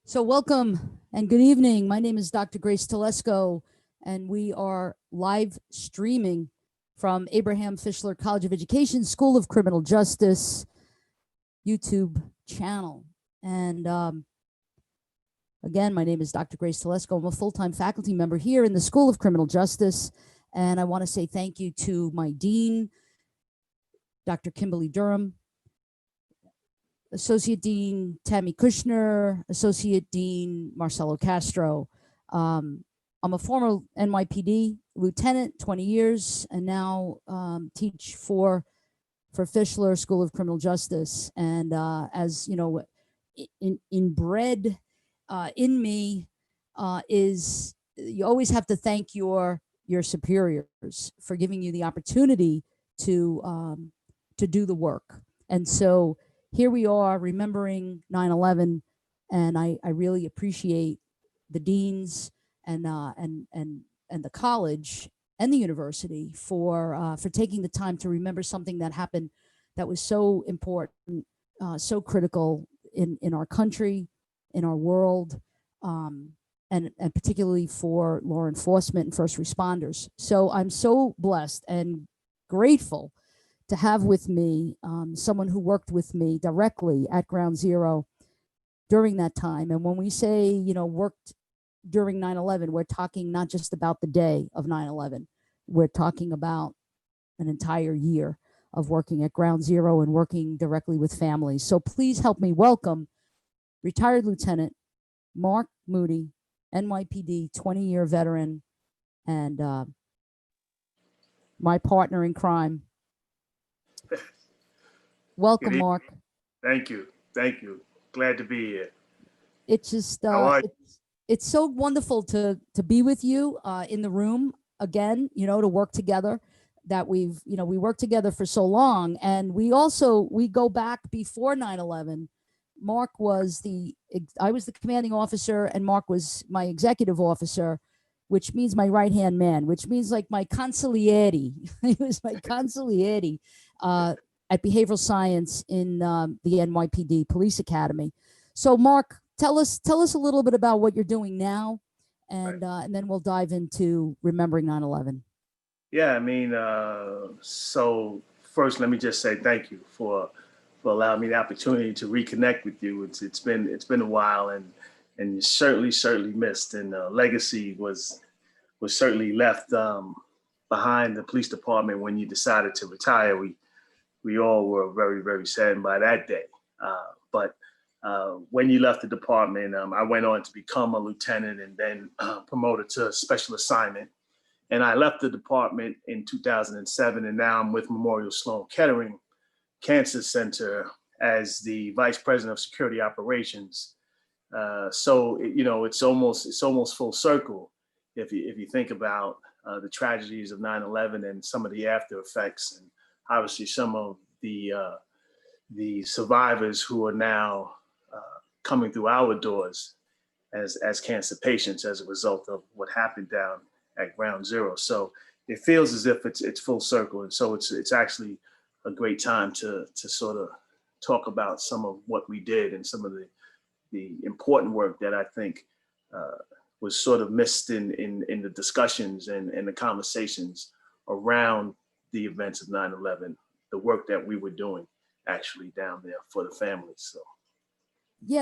So welcome and good evening. My name is Dr. Grace Telesco, and we are live streaming from Abraham Fischler College of Education School of Criminal Justice YouTube channel. And again, my name is Dr. Grace Telesco. I'm a full-time faculty member here in the School of Criminal Justice, and I want to say thank you to my dean, Dr. Kimberly Durham, Associate Dean Tammy Kushner, Associate Dean Marcelo Castro. I'm a former NYPD lieutenant, 20 years, and now teach for Fischler School of Criminal Justice. And as you know, inbred in me is you always have to thank your superiors for giving you the opportunity to do the work. And so here we are remembering 9/11, and I really appreciate the deans and the college and the university for taking the time to remember something that happened that was so important, so critical in our country, in our world, and particularly for law enforcement and first responders. So I'm so blessed and grateful to have with me someone who worked with me directly at Ground Zero during that time. And when we say, you know, worked during 9/11, we're talking not just about the day of 9/11. We're talking about an entire year of working at Ground Zero and working directly with families. So please help me welcome retired Lieutenant Mark Moodie, NYPD 20-year veteran, and my partner in crime. Welcome, Mark. Thank you. Thank you. Glad to be here. It's just it's so wonderful to be with you in the room again, you know, to work together. That we worked together for so long, and we go back before 9/11. Mark was I was the commanding officer, and Mark was my executive officer, which means my right-hand man, which means like my consigliere. He was my consigliere at behavioral science in the NYPD Police Academy. So Mark, tell us a little bit about what you're doing now, and then we'll dive into remembering 9/11. Yeah, I mean, so first, let me just say thank you for allowing me the opportunity to reconnect with you. It's been a while, and you certainly missed, and legacy was certainly left behind the police department when you decided to retire. We all were very saddened by that day. But when you left the department, I went on to become a lieutenant and then promoted to special assignment. And I left the department in 2007, and now I'm with Memorial Sloan Kettering Cancer Center as the vice president of security operations. So it's almost full circle if you think about the tragedies of 9/11 and some of the after effects, and obviously some of the survivors who are now coming through our doors as cancer patients as a result of what happened down at Ground Zero. So it feels as if it's full circle, and so it's actually a great time to sort of talk about some of what we did and some of the important work that I think was sort of missed in the discussions and the conversations around the events of 9/11, the work that we were doing actually down there for the families.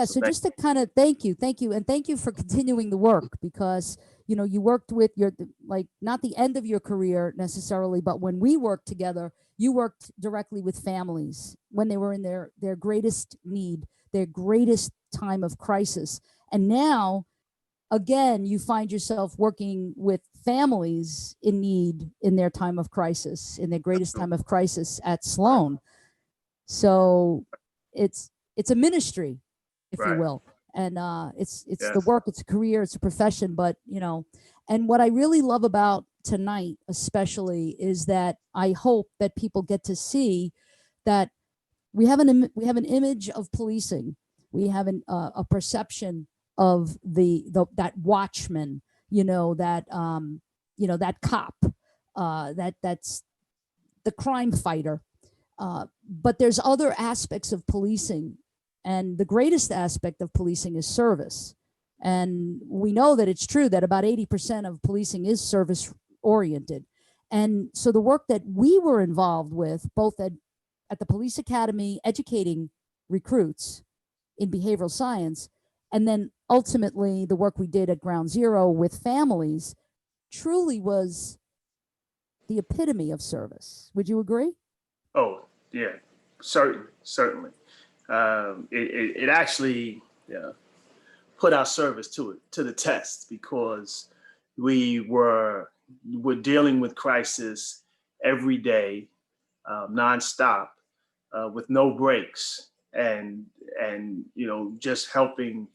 So just to kind of thank you, and thank you for continuing the work, because you worked with not the end of your career necessarily, but when we worked together, you worked directly with families when they were in their greatest need, their greatest time of crisis. And now, again, you find yourself working with families in need in their time of crisis, in their greatest time of crisis at Sloan. So it's a ministry, if you will. And it's the work, it's a career, it's a profession. But and what I really love about tonight especially is that I hope that people get to see that we have an image of policing, we have a perception of that watchman, that cop, that's the crime fighter, but there's other aspects of policing And the greatest aspect of policing is service. And we know that it's true that about 80% of policing is service oriented. And so the work that we were involved with, both at the police academy, educating recruits in behavioral science, and then ultimately the work we did at Ground Zero with families, truly was the epitome of service. Would you agree? Oh, yeah, certainly. It actually put our service to the test, because we're dealing with crisis every day, nonstop, with no breaks, and just helping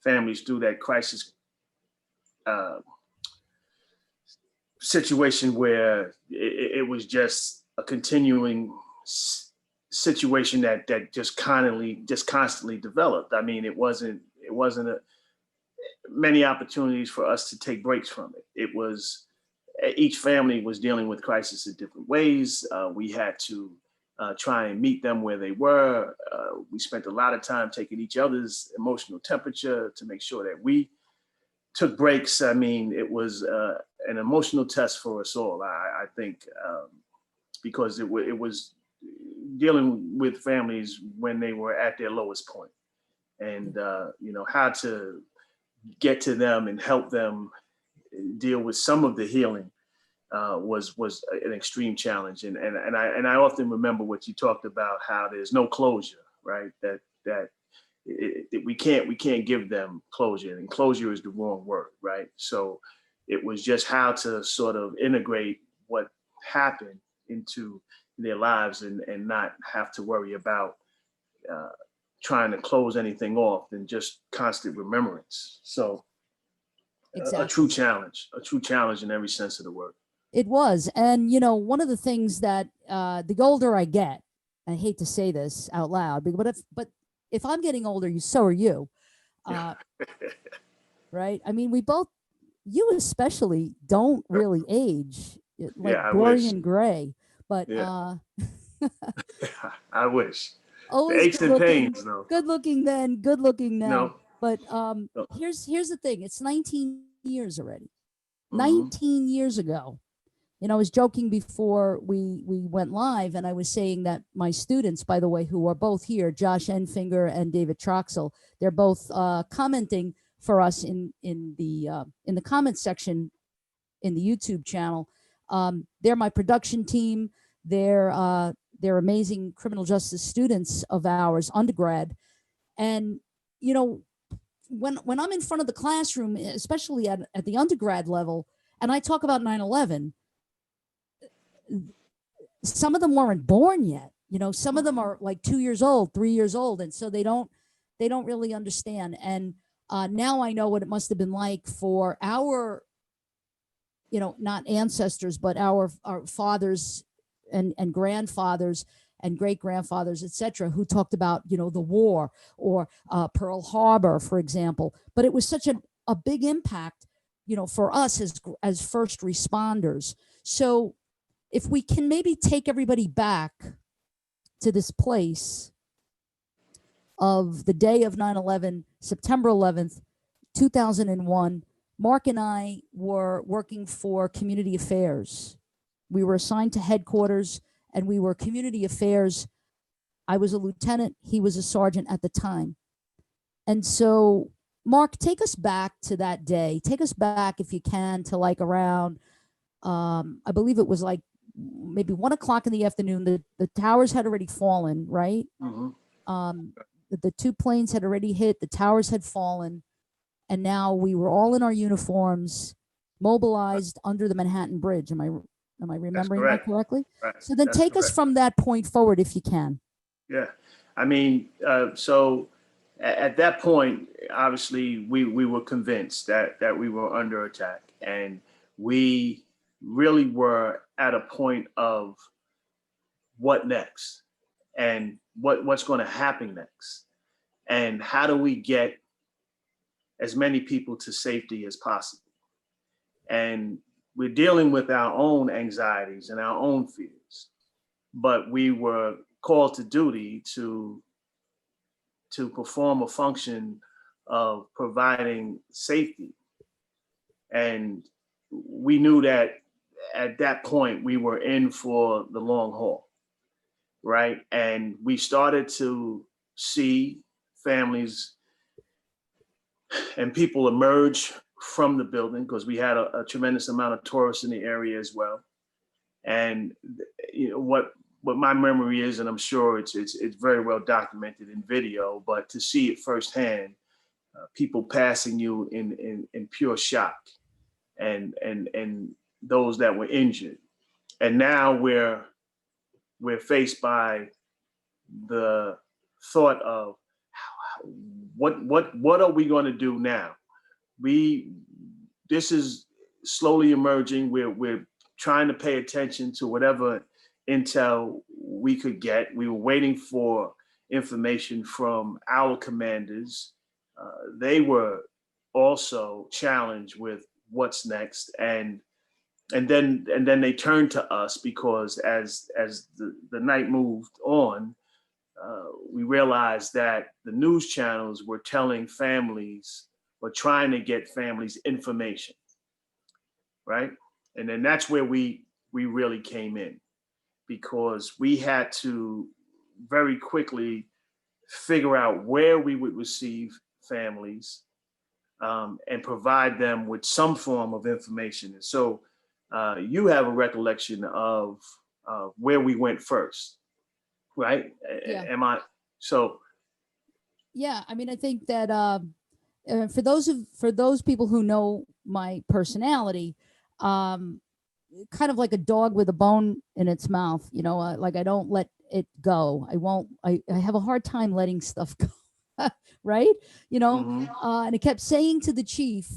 families through that crisis uh, situation where it was just a continuing situation that just constantly developed. I mean, it wasn't many opportunities for us to take breaks from it. It was, each family was dealing with crisis in different ways. We had to try and meet them where they were. We spent a lot of time taking each other's emotional temperature to make sure that we took breaks. I mean, it was an emotional test for us all, I think, because it was dealing with families when they were at their lowest point, and how to get to them and help them deal with some of the healing was an extreme challenge. And I often remember what you talked about, how there's no closure, right? That we can't give them closure, and closure is the wrong word, right? So it was just how to sort of integrate what happened into their lives, and not have to worry about trying to close anything off, and just constant remembrance. So Exactly. a true challenge in every sense of the word. It was. And, one of the things that the older I get, I hate to say this out loud, but if I'm getting older, so are you. Right? I mean, you especially don't really age, like Yeah, I wish. Dorian Gray, but Yeah. I wish. The always aches and pains, though. good looking then, good looking now. No. But No. here's the thing. It's 19 years already. Mm-hmm. 19 years ago. I was joking before we went live, and I was saying that my students, by the way, who are both here, Josh Enfinger and David Troxel, they're both commenting for us in the comment section in the YouTube channel. They're my production team. They're amazing criminal justice students of ours, undergrad, and when I'm in front of the classroom, especially at the undergrad level, and I talk about 9/11. Some of them weren't born yet. Some of them are like 2 years old, 3 years old, and so they don't really understand. And now I know what it must have been like for our, not ancestors, but our fathers and grandfathers and great grandfathers, etc., who talked about the war, or Pearl Harbor, for example. But it was such a big impact, for us as first responders. So if we can maybe take everybody back to this place of the day of 9/11, September 11th, 2001, Mark and I were working for community affairs. We were assigned to headquarters, and we were community affairs. I was a lieutenant, he was a sergeant at the time. And so, Mark, take us back to that day. Take us back, if you can, to like around, I believe it was like maybe 1 o'clock in the afternoon. The towers had already fallen, right? Mm-hmm. The two planes had already hit, the towers had fallen, and now we were all in our uniforms, mobilized under the Manhattan Bridge. Am I remembering that correctly? Right. So then That's take us correct. from that point forward, if you can. Yeah. I mean, so at that point, obviously, we were convinced that we were under attack, and we really were at a point of what next, and what's going to happen next, and how do we get as many people to safety as possible. And we're dealing with our own anxieties and our own fears, but we were called to duty to to perform a function of providing safety. And we knew that at that point we were in for the long haul, right? And we started to see families and people emerge from the building because we had a tremendous amount of tourists in the area as well. And you know what my memory is, and I'm sure it's very well documented in video, but to see it firsthand, people passing you in pure shock, and those that were injured. And now we're faced by the thought of what are we going to do now? This is slowly emerging. We're trying to pay attention to whatever intel we could get. We were waiting for information from our commanders. They were also challenged with what's next, and then they turned to us because as the night moved on, we realized that the news channels were telling families or trying to get families information, right? And then that's where we really came in, because we had to very quickly figure out where we would receive families and provide them with some form of information. And so you have a recollection of where we went first, right? Yeah. Am I so? Yeah, I mean, I think that for those people who know my personality, kind of like a dog with a bone in its mouth, you know, like I don't let it go. I have a hard time letting stuff go, right? You know, and I kept saying to the chief,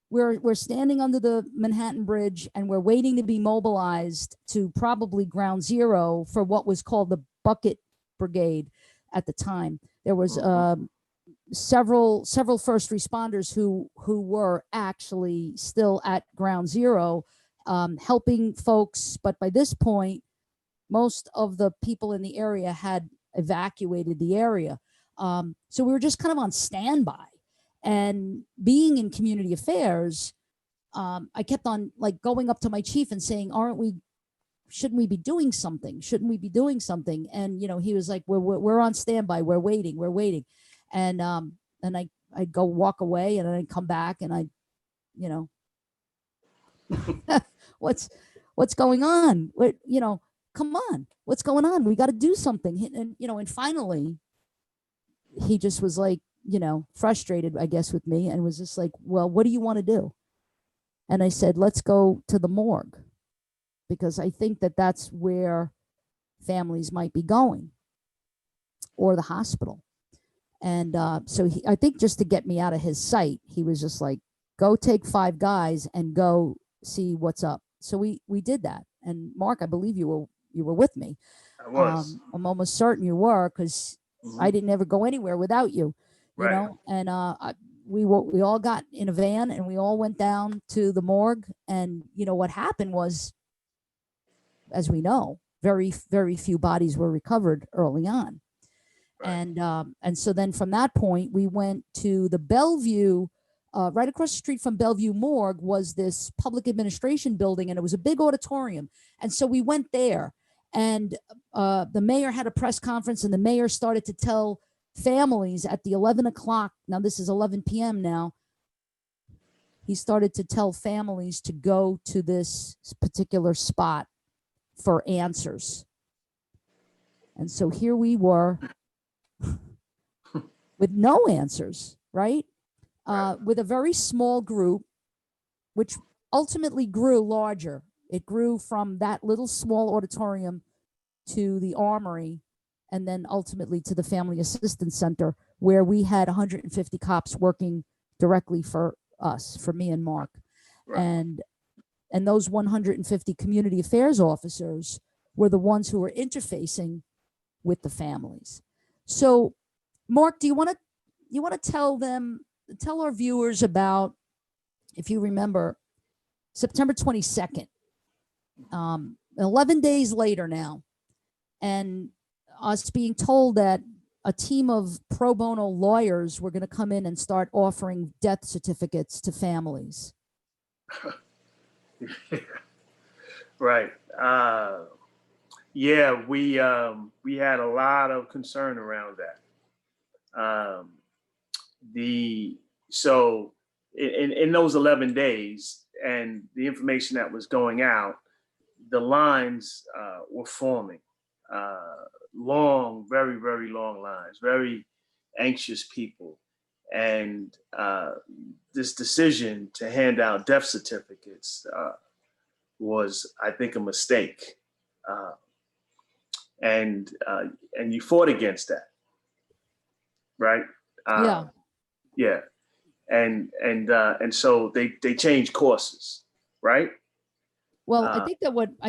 we're standing under the Manhattan Bridge and we're waiting to be mobilized to probably ground zero for what was called the Bucket Brigade at the time. There was several first responders who were actually still at ground zero, helping folks. But by this point, most of the people in the area had evacuated the area. So we were just kind of on standby. And being in community affairs, I kept on like going up to my chief and saying, shouldn't we be doing something? Shouldn't we be doing something? And, you know, he was like, we're on standby. We're waiting. And I'd go walk away and then I'd come back and you know, what's going on? You know, come on, what's going on? We got to do something. And, you know, and finally he just was like, you know, frustrated, I guess, with me, and was just like, well, what do you want to do? And I said, let's go to the morgue, because I think that that's where families might be going, or the hospital. And so I think just to get me out of his sight, he was just like, go take 5 guys and go see what's up. So we did that. And Mark, I believe you were with me. I was. I'm almost certain you were, because I didn't ever go anywhere without you. You know, and we all got in a van and we all went down to the morgue. And you know what happened was, as we know, very, very few bodies were recovered early on. And so then from that point, we went to the Bellevue, right across the street from Bellevue Morgue was this public administration building, and it was a big auditorium. And so we went there, and the mayor had a press conference, and the mayor started to tell families at the 11 o'clock. Now this is 11 p.m. now. He started to tell families to go to this particular spot for answers. And so here we were with no answers, right? With a very small group, which ultimately grew larger. It grew from that little small auditorium to the Armory, and then ultimately to the Family Assistance Center, where we had 150 cops working directly for us, for me and Mark. And those 150 community affairs officers were the ones who were interfacing with the families. So, Mark, do you want to tell our viewers about, if you remember, September 22nd, 11 days later now, and us being told that a team of pro bono lawyers were going to come in and start offering death certificates to families. Right. Yeah, we had a lot of concern around that. So in those 11 days and the information that was going out, the lines were forming. Long, very, very long lines, very anxious people. And this decision to hand out death certificates was, I think, a mistake. And you fought against that, right? Yeah. Yeah. And so they changed courses, right? Well, I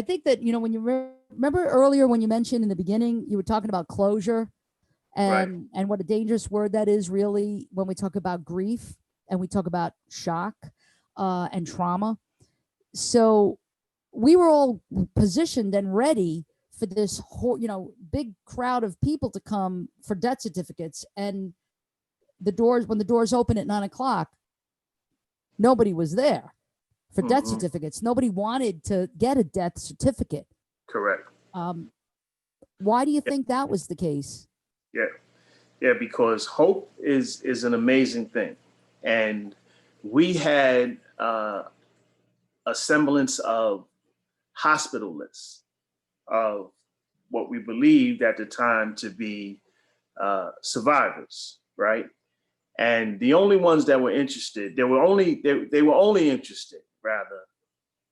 think that, you know, when you remember earlier when you mentioned in the beginning, you were talking about closure and what a dangerous word that is really when we talk about grief and we talk about shock and trauma. So we were all positioned and ready for this whole, you know, big crowd of people to come for death certificates. And when the doors open at 9 o'clock, nobody was there for death certificates. Nobody wanted to get a death certificate. Correct. Why do you think that was the case? Yeah, because hope is an amazing thing. And we had a semblance of hospital lists of what we believed at the time to be survivors, right? And the only ones that were interested, they were only interested, rather,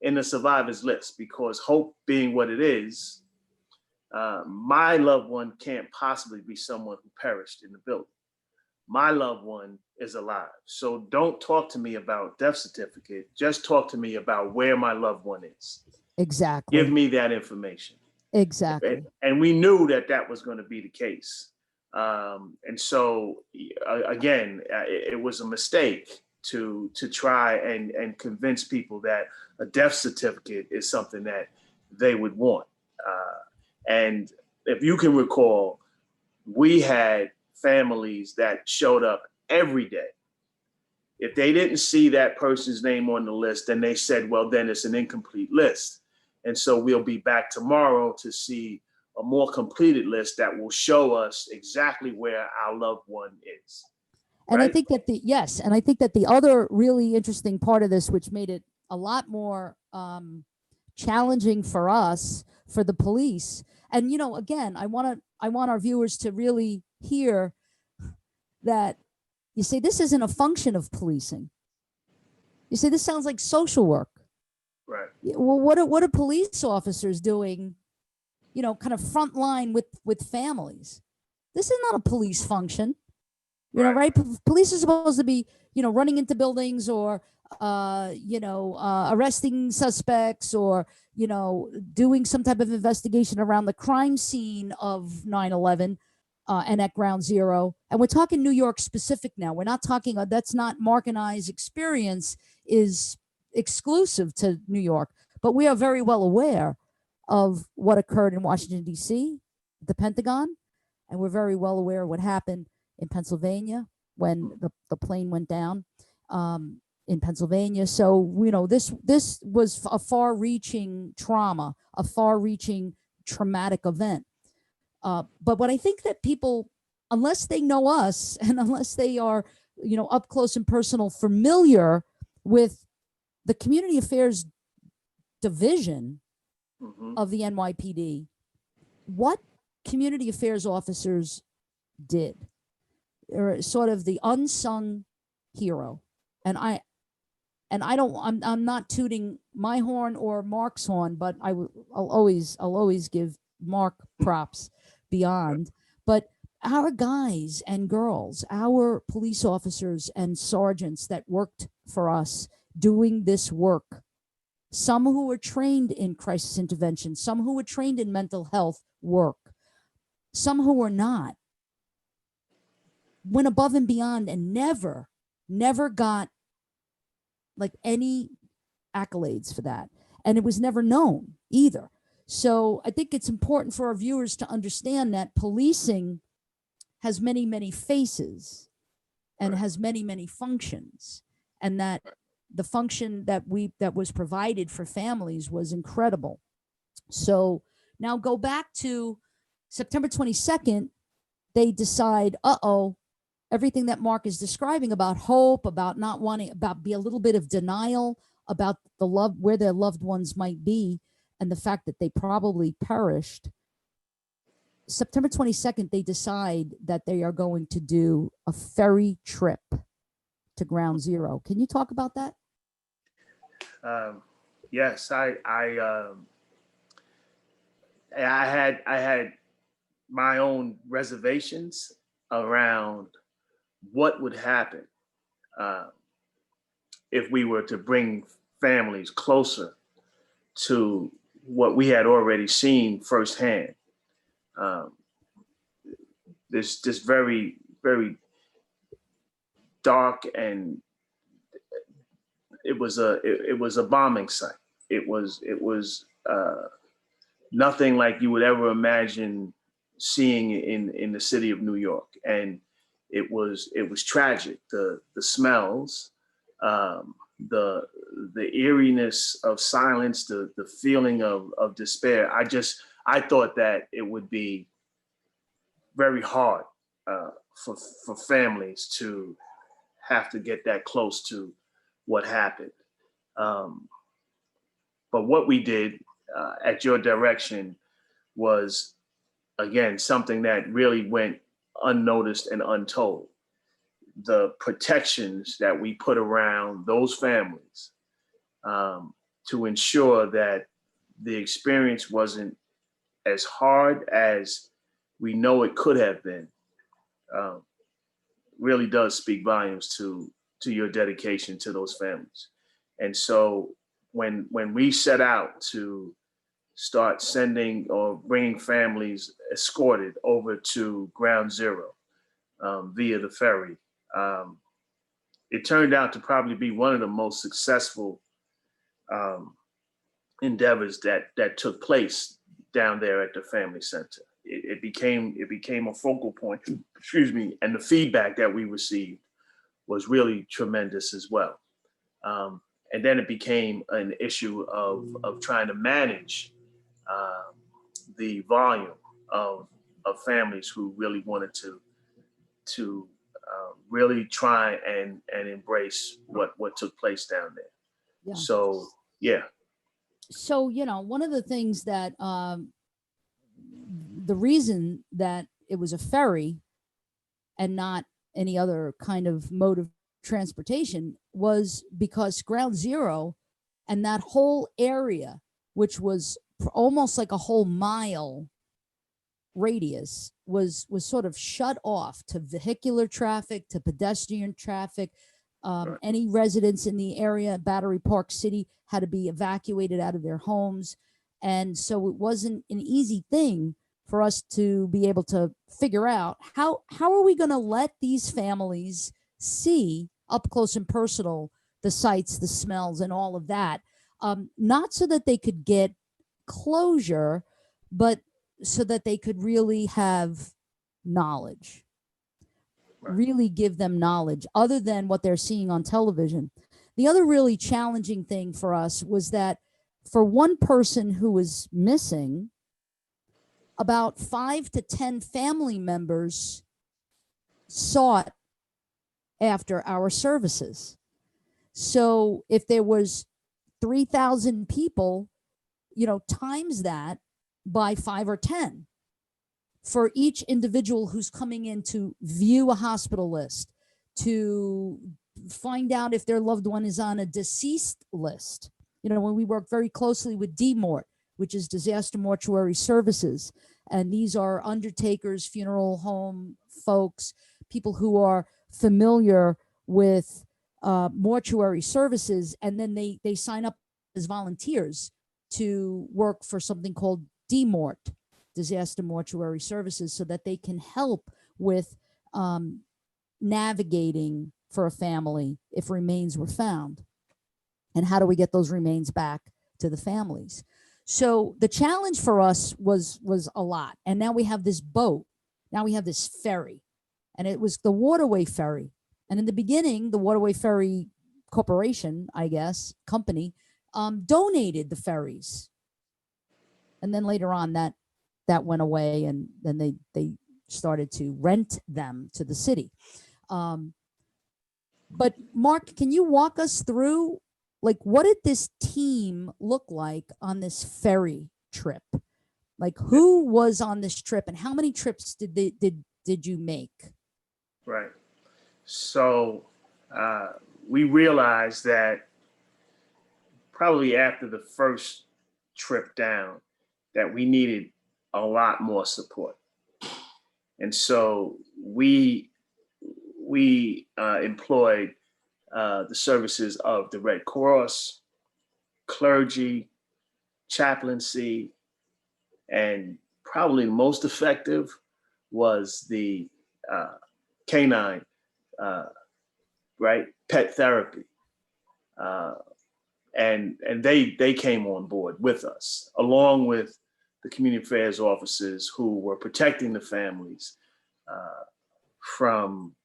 in the survivors list, because hope being what it is, my loved one can't possibly be someone who perished in the building. My loved one is alive. So don't talk to me about death certificate. Just talk to me about where my loved one is. Exactly. Give me that information. Exactly. And we knew that was going to be the case. And so, again, it was a mistake to try and convince people that a death certificate is something that they would want. And if you can recall, we had families that showed up every day. If they didn't see that person's name on the list, then they said, well, then it's an incomplete list. And so we'll be back tomorrow to see a more completed list that will show us exactly where our loved one is. And right? I think that the other really interesting part of this, which made it a lot more challenging for us, for the police, and you know, again, I want our viewers to really hear that. You say this isn't a function of policing. You say this sounds like social work. Right. Well, what are police officers doing? You know, kind of front line with families. This is not a police function. You know, right? Police are supposed to be, you know, running into buildings or, arresting suspects or, you know, doing some type of investigation around the crime scene of 9/11 and at Ground Zero. And we're talking New York specific now. We're not talking, that's not Mark and I's experience is exclusive to New York, but we are very well aware of what occurred in Washington, D.C., the Pentagon, and we're very well aware of what happened in Pennsylvania when the plane went down in Pennsylvania. So, you know, this was a far-reaching trauma, a far-reaching traumatic event. But what I think that people, unless they know us and unless they are, you know, up close and personal, familiar with the community affairs division of the NYPD, what community affairs officers did, or sort of the unsung hero. And I'm not tooting my horn or Mark's horn, but I'll always give Mark props beyond. But our guys and girls, our police officers and sergeants that worked for us doing this work, some who were trained in crisis intervention, some who were trained in mental health work, some who were not, went above and beyond and never got like any accolades for that. And it was never known either. So I think it's important for our viewers to understand that policing has many, many faces and Right. has many, many functions, and that the function that was provided for families was incredible. So now go back to September 22nd, they decide, everything that Mark is describing about hope, about not wanting, about be a little bit of denial about the love, where their loved ones might be, and the fact that they probably perished. September 22nd, they decide that they are going to do a ferry trip to Ground Zero. Can you talk about that? Yes, I had my own reservations around what would happen if we were to bring families closer to what we had already seen firsthand. This very, very dark, and it was a bombing site. It was nothing like you would ever imagine seeing in the city of New York, and it was tragic. The smells, the eeriness of silence, the feeling of despair. I thought that it would be very hard for families to have to get that close to what happened. But what we did at your direction was, again, something that really went unnoticed and untold. The protections that we put around those families to ensure that the experience wasn't as hard as we know it could have been, really does speak volumes to your dedication to those families. And so when we set out to start sending or bringing families escorted over to Ground Zero via the ferry, it turned out to probably be one of the most successful endeavors that took place down there at the family center. It became a focal point, excuse me, and the feedback that we received was really tremendous as well. And then it became an issue of trying to manage the volume of families who really wanted to really try and embrace what took place down there. Yeah. So yeah. So, one of the things that the reason that it was a ferry and not any other kind of mode of transportation was because Ground Zero and that whole area, which was almost like a whole mile radius, was sort of shut off to vehicular traffic, to pedestrian traffic. Right. Any residents in the area, Battery Park City, had to be evacuated out of their homes. And so it wasn't an easy thing for us to be able to figure out how are we going to let these families see up close and personal the sights, the smells, and all of that. Not so that they could get closure, but so that they could really have knowledge, really give them knowledge other than what they're seeing on television. The other really challenging thing for us was that for one person who was missing, about 5 to 10 family members sought after our services. So if there was 3,000 people, times that by 5 or 10 for each individual who's coming in to view a hospital list, to find out if their loved one is on a deceased list. When we work very closely with DMORT, which is Disaster Mortuary Services, and these are undertakers, funeral home folks, people who are familiar with mortuary services, and then they sign up as volunteers to work for something called DMORT, Disaster Mortuary Services, so that they can help with navigating for a family if remains were found. And how do we get those remains back to the families? So the challenge for us was a lot. And now we have this boat. Now we have this ferry. and it was the Waterway Ferry. And in the beginning, the Waterway Ferry Corporation, I guess, company, donated the ferries. And then later on that went away, and then they started to rent them to the city. But Mark, can you walk us through, like, what did this team look like on this ferry trip? Like, who was on this trip, and how many trips did you make? Right. So we realized that probably after the first trip down, that we needed a lot more support. And so we employed the services of the Red Cross, clergy, chaplaincy, and probably most effective was the canine, right, pet therapy. And they came on board with us, along with the community affairs officers who were protecting the families from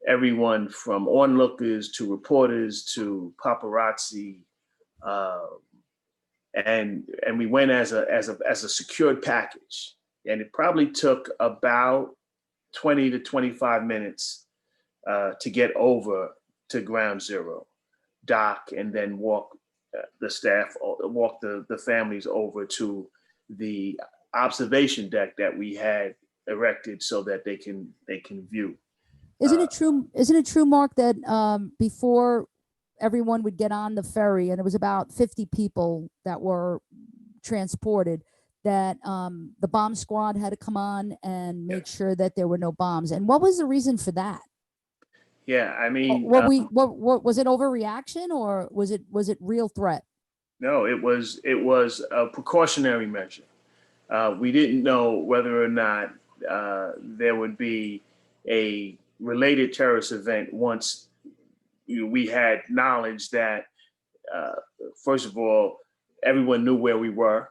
everyone from onlookers to reporters to paparazzi, and we went as a secured package, and it probably took about 20 to 25 minutes to get over to Ground Zero, dock, and then walk the families over to the observation deck that we had erected so that they can view. Isn't it true, Mark, that before everyone would get on the ferry, and it was about 50 people that were transported, that the bomb squad had to come on and make sure that there were no bombs? And what was the reason for that? Yeah, I mean, what was it overreaction, or was it real threat? No, it was a precautionary measure. We didn't know whether or not there would be a related terrorist event once we had knowledge that, first of all, everyone knew where we were.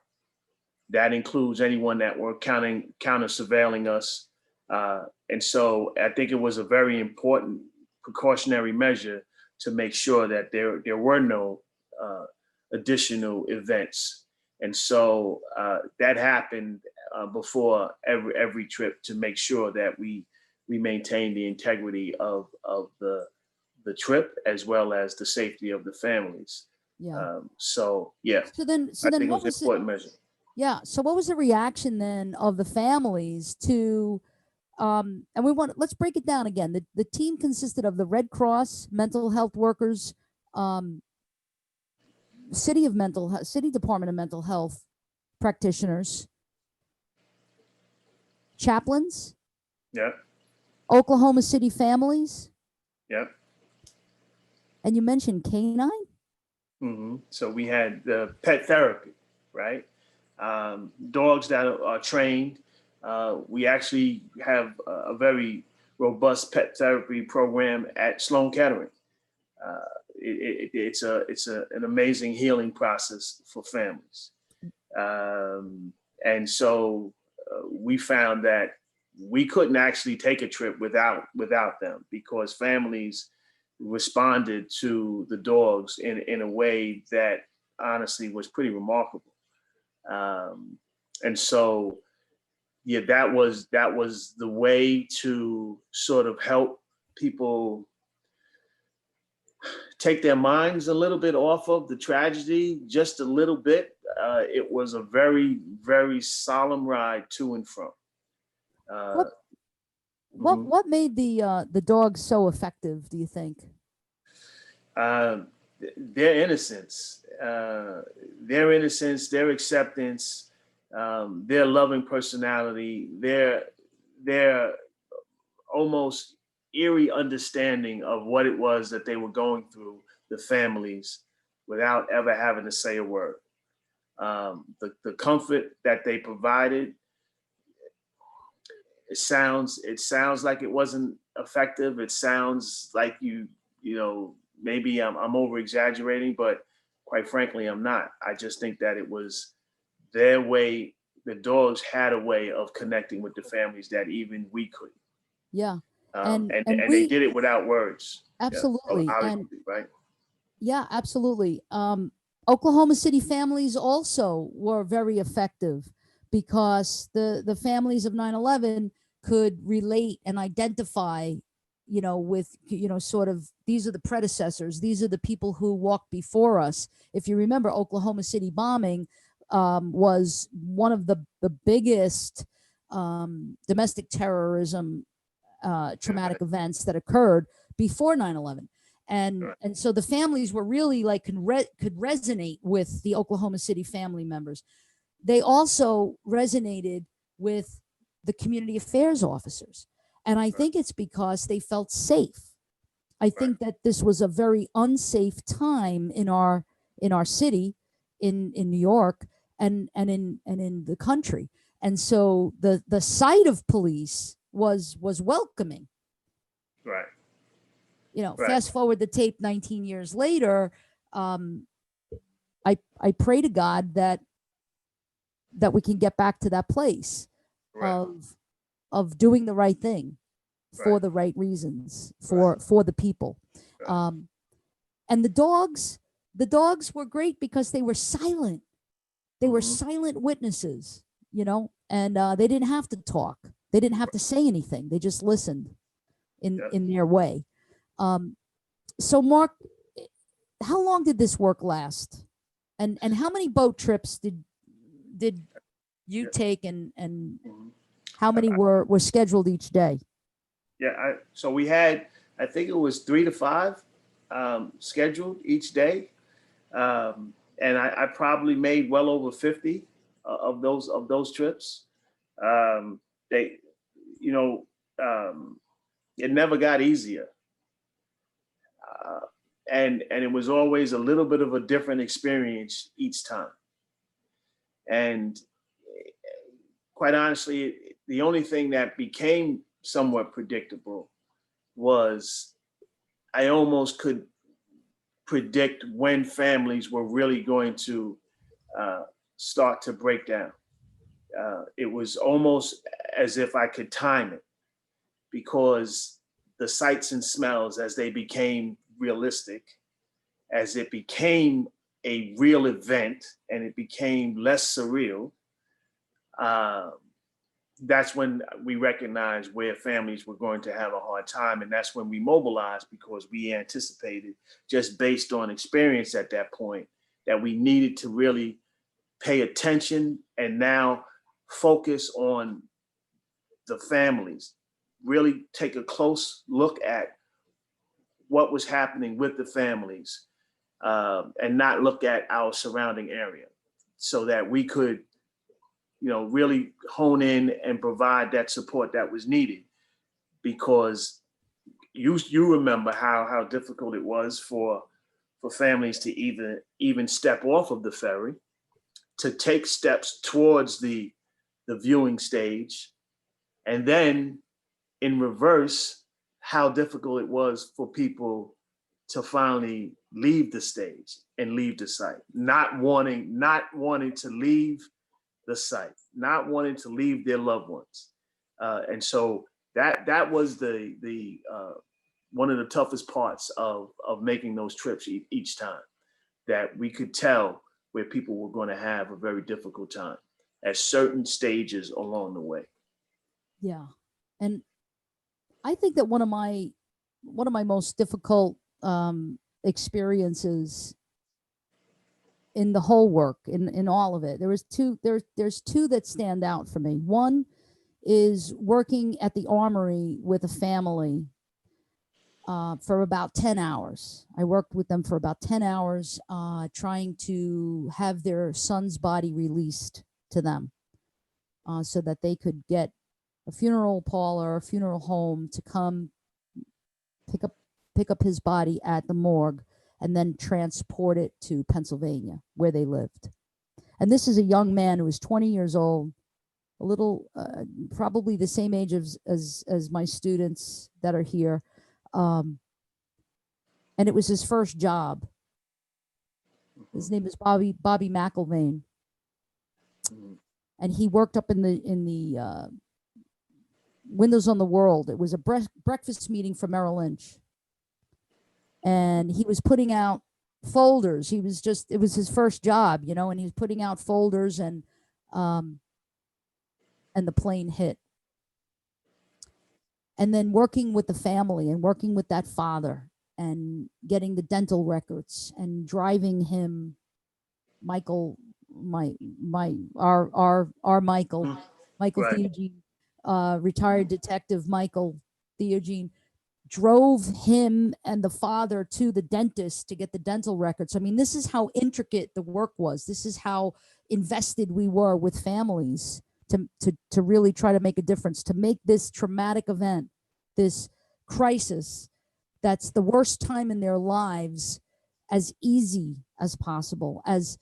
That includes anyone that were counter surveilling us. And so I think it was a very important precautionary measure to make sure that there were no additional events. And so that happened before every trip, to make sure that we maintain the integrity of the trip, as well as the safety of the families. Yeah. So yeah. So then I think it was an important measure. Yeah. So what was the reaction then of the families to, and let's break it down again. The team consisted of the Red Cross, mental health workers, City Department of Mental Health practitioners, chaplains, Yeah. Oklahoma City families. Yep. And you mentioned canine? Mm-hmm. So we had the pet therapy, right? Dogs that are trained. We actually have a very robust pet therapy program at Sloan Kettering. It's an amazing healing process for families. And so we found that we couldn't actually take a trip without them, because families responded to the dogs in a way that honestly was pretty remarkable. And so, yeah, that was the way to sort of help people take their minds a little bit off of the tragedy, just a little bit. It was a very, very solemn ride to and from. What made the dogs so effective, do you think? Their innocence, their acceptance, their loving personality, their almost eerie understanding of what it was that they were going through, the families, without ever having to say a word. The comfort that they provided, it sounds like it wasn't effective. It sounds like you know, maybe I'm over exaggerating, but quite frankly, I'm not. I just think that it was their way. The dogs had a way of connecting with the families that even we couldn't. Yeah. And they did it without words. absolutely. Yeah. And Right. yeah, absolutely. Oklahoma City families also were very effective because the families of 9/11 could relate and identify, with, sort of, these are the predecessors. These are the people who walked before us. If you remember, Oklahoma City bombing was one of the biggest domestic terrorism traumatic events that occurred before 9/11. And so the families were really like could resonate with the Oklahoma City family members. They also resonated with the community affairs officers, and I think it's because they felt safe. I think that this was a very unsafe time in our city, in New York, and in the country. And so the sight of police was welcoming. Right. Fast forward the tape 19 years later, I pray to God that we can get back to that place of doing the right thing for the right reasons, for the people. And the dogs were great because they were silent. They were silent witnesses, and they didn't have to talk. They didn't have to say anything. They just listened in their way. So Mark, how long did this work last? And how many boat trips did you take, and how many were scheduled each day? Yeah. So we had, I think it was 3 to 5 scheduled each day. And I probably made well over 50 of those trips. They, it never got easier. And it was always a little bit of a different experience each time. And quite honestly, the only thing that became somewhat predictable was I almost could predict when families were really going to start to break down. It was almost as if I could time it, because the sights and smells, as they became realistic, as it became a real event and it became less surreal, that's when we recognized where families were going to have a hard time. And that's when we mobilized, because we anticipated, just based on experience at that point, that we needed to really pay attention and now focus on the families, really take a close look at what was happening with the families, and not look at our surrounding area, so that we could really hone in and provide that support that was needed. Because you remember how difficult it was for families to even step off of the ferry, to take steps towards the viewing stage, and then in reverse, how difficult it was for people to finally leave the stage and leave the site, not wanting to leave the site, not wanting to leave their loved ones. And so that was the one of the toughest parts of making those trips each time, that we could tell where people were going to have a very difficult time at certain stages along the way. Yeah. And I think that one of my most difficult experiences in the whole work, in all of it, there's two that stand out for me. One is working at the armory with a family for about 10 hours. I worked with them for about 10 hours, trying to have their son's body released to them, so that they could get a funeral parlor, a funeral home to come pick up his body at the morgue and then transport it to Pennsylvania, where they lived. And this is a young man who was 20 years old, a little, probably the same age as my students that are here. And it was his first job. His name is Bobby McIlvain. And he worked up in the Windows on the World. It was a breakfast meeting for Merrill Lynch. And he was putting out folders. It was his first job, you know, and he was putting out folders, and the plane hit. And then working with the family and working with that father and getting the dental records and driving him, Michael, our Michael Right. Theogene, retired detective Michael Theogene, drove him and the father to the dentist to get the dental records. I mean, this is how intricate the work was. This is how invested we were with families to really try to make a difference, to make this traumatic event, this crisis that's the worst time in their lives, as easy as possible, as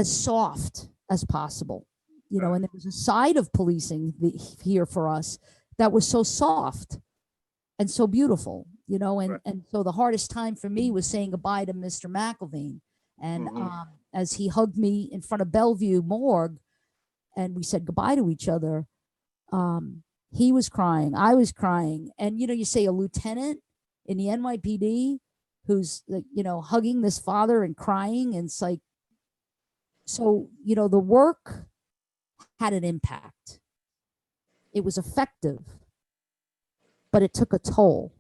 soft as possible. You know, and there was a side of policing here for us that was so soft and so beautiful, you know, and so the hardest time for me was saying goodbye to Mr. McElveen. And as he hugged me in front of Bellevue Morgue and we said goodbye to each other, he was crying, I was crying. And, you know, you say a lieutenant in the NYPD who's, you know, hugging this father and crying. And it's like, so, you know, the work had an impact. It was effective, but it took a toll.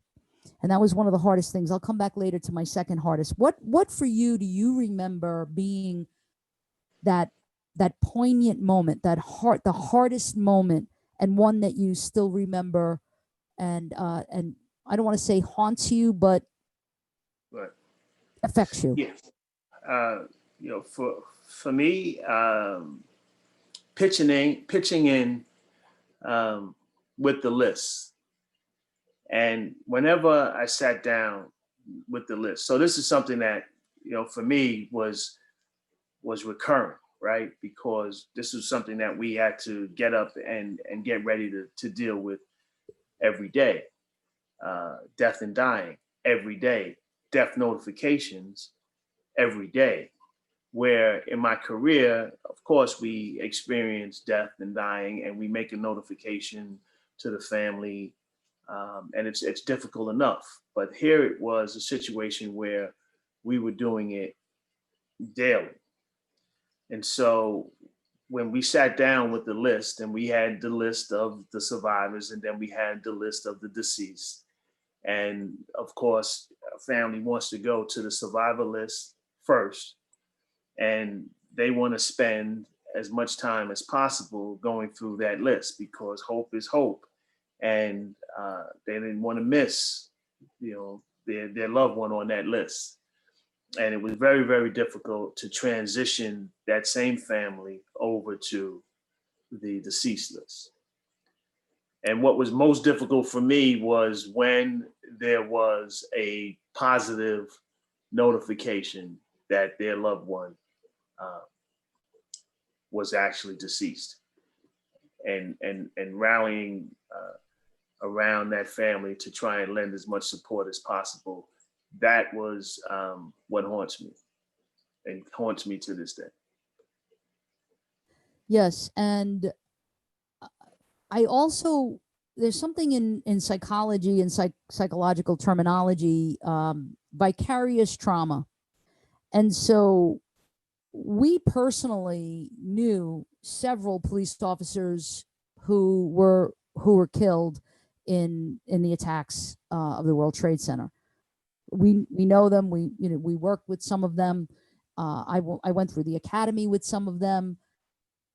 And that was one of the hardest things. I'll come back later to my second hardest. What for you do you remember being that poignant moment, the hardest moment, and one that you still remember, and I don't want to say haunts you, but affects you? Yeah. You know, for me, pitching in with the list. And whenever I sat down with the list, so this is something that, you know, for me was recurrent, right? Because this was something that we had to get up and get ready to deal with every day. Death and dying every day, death notifications every day. Where in my career, of course, we experience death and dying, and we make a notification to the family, and it's difficult enough. But here it was a situation where we were doing it daily. And so when we sat down with the list, and we had the list of the survivors, and then we had the list of the deceased. And of course, a family wants to go to the survivor list first, and they want to spend as much time as possible going through that list, because hope is hope. And they didn't want to miss, you know, their loved one on that list. And it was very, very difficult to transition that same family over to the deceased list. And what was most difficult for me was when there was a positive notification that their loved one was actually deceased, and rallying around that family to try and lend as much support as possible. That was what haunts me, and haunts me to this day. Yes, and I also, there's something in psychology and psychological terminology, vicarious trauma. And so we personally knew several police officers who were killed in the attacks of the World Trade Center. We know them. We worked with some of them. I went through the academy with some of them.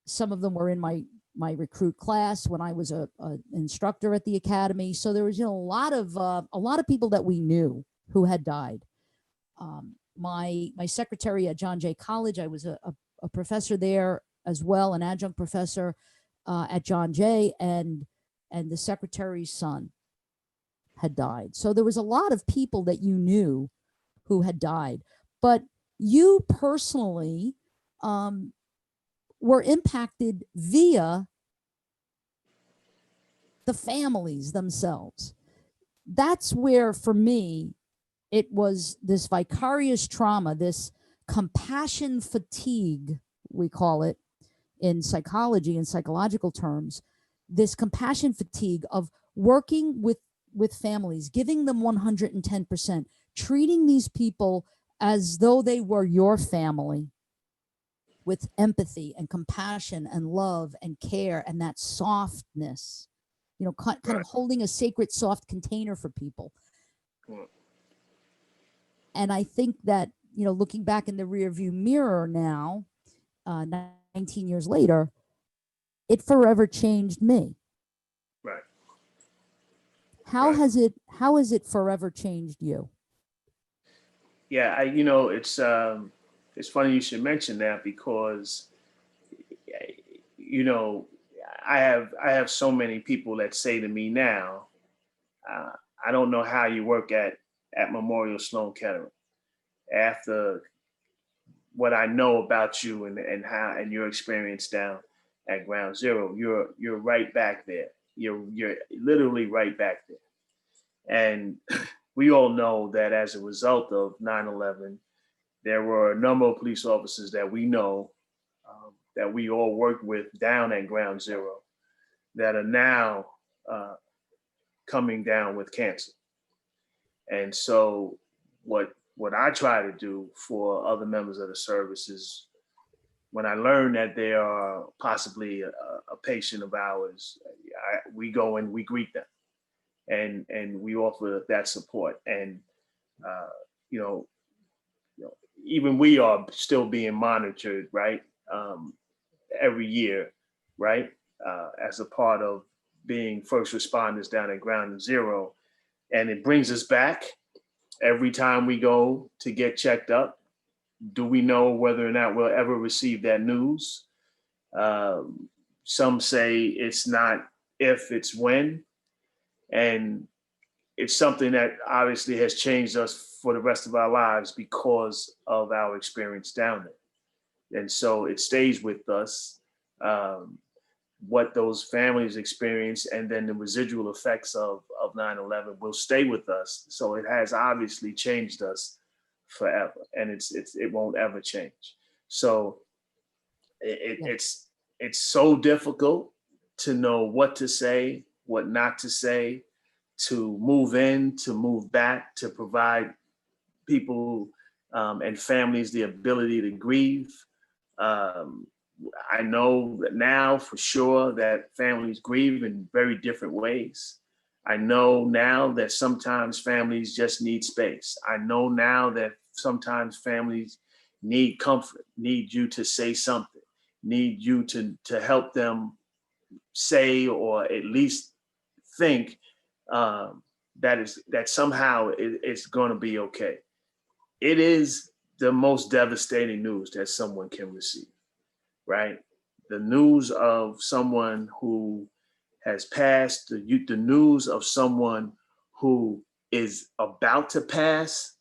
Some of them were in my recruit class when I was a instructor at the academy. So there was, you know, a lot of people that we knew who had died. My secretary at John Jay College, I was a professor there as well, an adjunct professor at John Jay, and the secretary's son had died. So there was a lot of people that you knew who had died, but you personally were impacted via the families themselves. That's where, for me, it was this vicarious trauma, this compassion fatigue, we call it in psychology and psychological terms, this compassion fatigue of working with families, giving them 110%, treating these people as though they were your family, with empathy and compassion and love and care and that softness, you know, kind of holding a sacred soft container for people. And I think that, you know, looking back in the rearview mirror now, 19 years later, it forever changed me. Right. How has it forever changed you? Yeah, you know, it's funny you should mention that, because, you know, I have so many people that say to me now, I don't know how you work at Memorial Sloan Kettering after what I know about you and how and your experience down at Ground Zero. You're right back there. You're literally right back there. And we all know that as a result of 9/11, there were a number of police officers that we know, that we all worked with down at Ground Zero, that are now coming down with cancer. And so what I try to do for other members of the service is, when I learn that they are possibly a patient of ours, we go and we greet them, and we offer that support. And you know, even we are still being monitored, right? Every year, right? As a part of being first responders down at Ground Zero. And it brings us back every time we go to get checked up. Do we know whether or not we'll ever receive that news? Some say it's not if, it's when. And it's something that obviously has changed us for the rest of our lives because of our experience down there. And so it stays with us, what those families experience, and then the residual effects of 9/11 will stay with us. So it has obviously changed us forever, and it won't ever change. So it's so difficult to know what to say, what not to say, to move in, to move back, to provide people and families the ability to grieve. I know that now for sure that families grieve in very different ways. I know now that sometimes families just need space. I know now that sometimes families need comfort, need you to say something, need you to help them say, or at least think that somehow it's going to be okay. It is the most devastating news that someone can receive, right? The news of someone who has passed, the news of someone who is about to pass,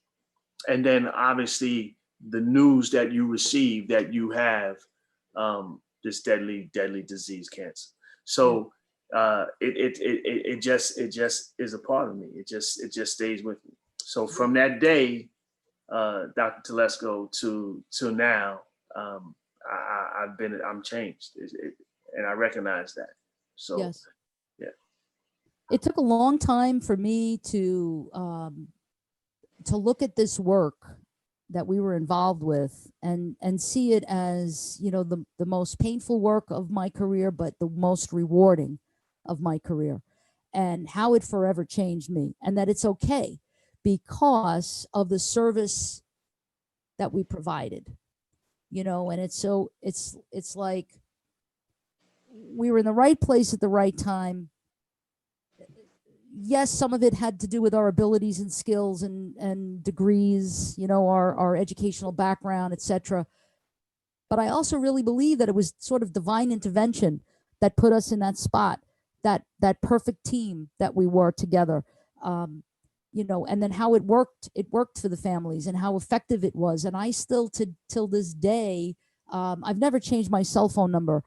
and then obviously the news that you receive that you have this deadly disease, cancer. So it just is a part of me. It just stays with me. So from that day, Dr. Telesco, to now, I'm changed, and I recognize that. So Yes. Yeah. It took a long time for me to look at this work that we were involved with and see it as, you know, the most painful work of my career, but the most rewarding of my career, and how it forever changed me, and that it's okay because of the service that we provided, you know. And it's like we were in the right place at the right time. Yes, some of it had to do with our abilities and skills and degrees, you know, our educational background, etc. But I also really believe that it was sort of divine intervention that put us in that spot, that perfect team that we were together. You know, and then how it worked for the families and how effective it was. And I still, till this day, I've never changed my cell phone number.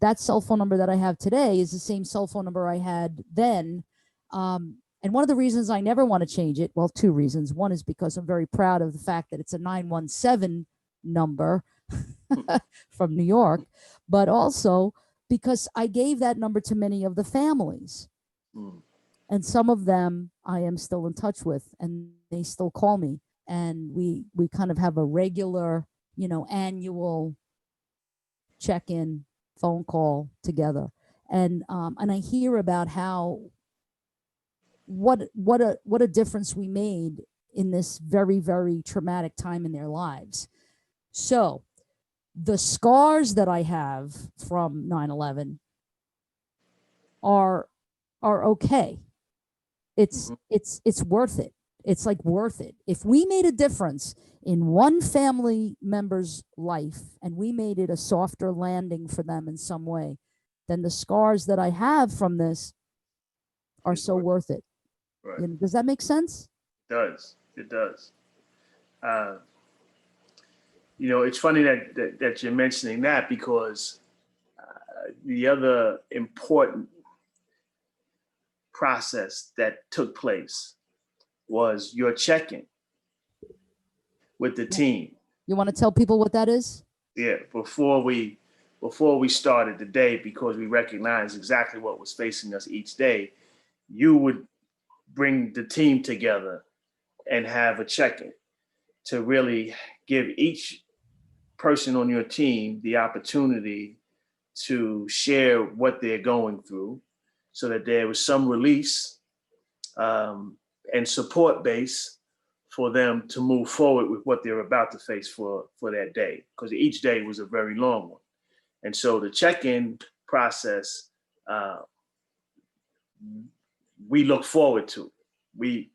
That cell phone number that I have today is the same cell phone number I had then. And one of the reasons I never want to change it, well, two reasons. One is because I'm very proud of the fact that it's a 917 number from New York, but also because I gave that number to many of the families. Mm. And some of them I am still in touch with, and they still call me, and we kind of have a regular, annual check-in phone call together. And I hear about what a difference we made in this very, very traumatic time in their lives. So the scars that I have from 9/11 are okay. It's worth it. It's like worth it. If we made a difference in one family member's life and we made it a softer landing for them in some way, then the scars that I have from this are so worth it. Right. Does that make sense? It does. It does. It's funny that you're mentioning that, because the other important process that took place was your check-in with the team. You want to tell people what that is? Yeah, before we started the day, because we recognized exactly what was facing us each day, you would bring the team together and have a check-in to really give each person on your team the opportunity to share what they're going through, so that there was some release and support base for them to move forward with what they're about to face for that day, because each day was a very long one. And so the check-in process, we look forward to. We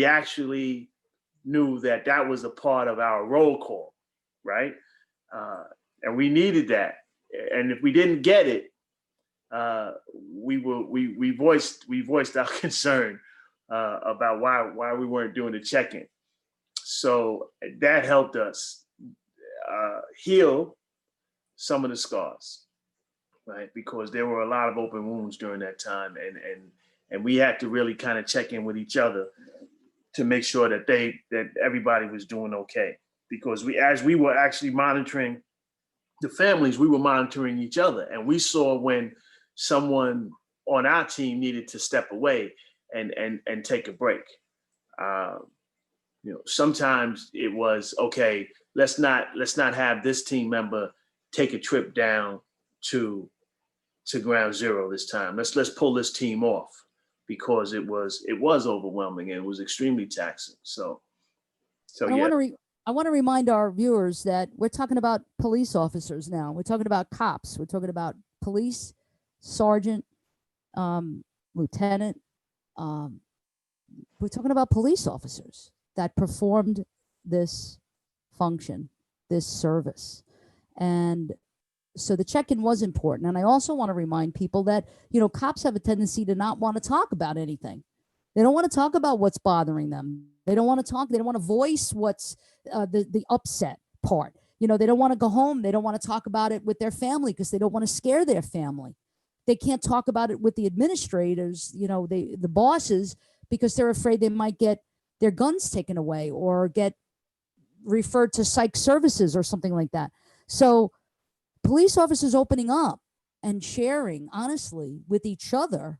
actually knew that was a part of our roll call, right? And we needed that. And if we didn't get it, we voiced our concern about why we weren't doing the check-in. So that helped us heal some of the scars, right? Because there were a lot of open wounds during that time, and we had to really kind of check in with each other to make sure that everybody was doing okay. Because as we were actually monitoring the families, we were monitoring each other, and we saw when someone on our team needed to step away and take a break. Sometimes it was, okay, let's not have this team member take a trip down to ground zero this time. Let's pull this team off, because it was overwhelming and it was extremely taxing. So yeah. I want to remind our viewers that we're talking about police officers now. We're talking about cops. We're talking about police, sergeant, lieutenant. We're talking about police officers that performed this function, this service. And so the check-in was important. And I also want to remind people that, cops have a tendency to not want to talk about anything. They don't want to talk about what's bothering them. They don't want to voice what's the upset part. They don't want to go home. They don't want to talk about it with their family because they don't want to scare their family. They can't talk about it with the administrators, the bosses, because they're afraid they might get their guns taken away or get referred to psych services or something like that. So police officers opening up and sharing honestly with each other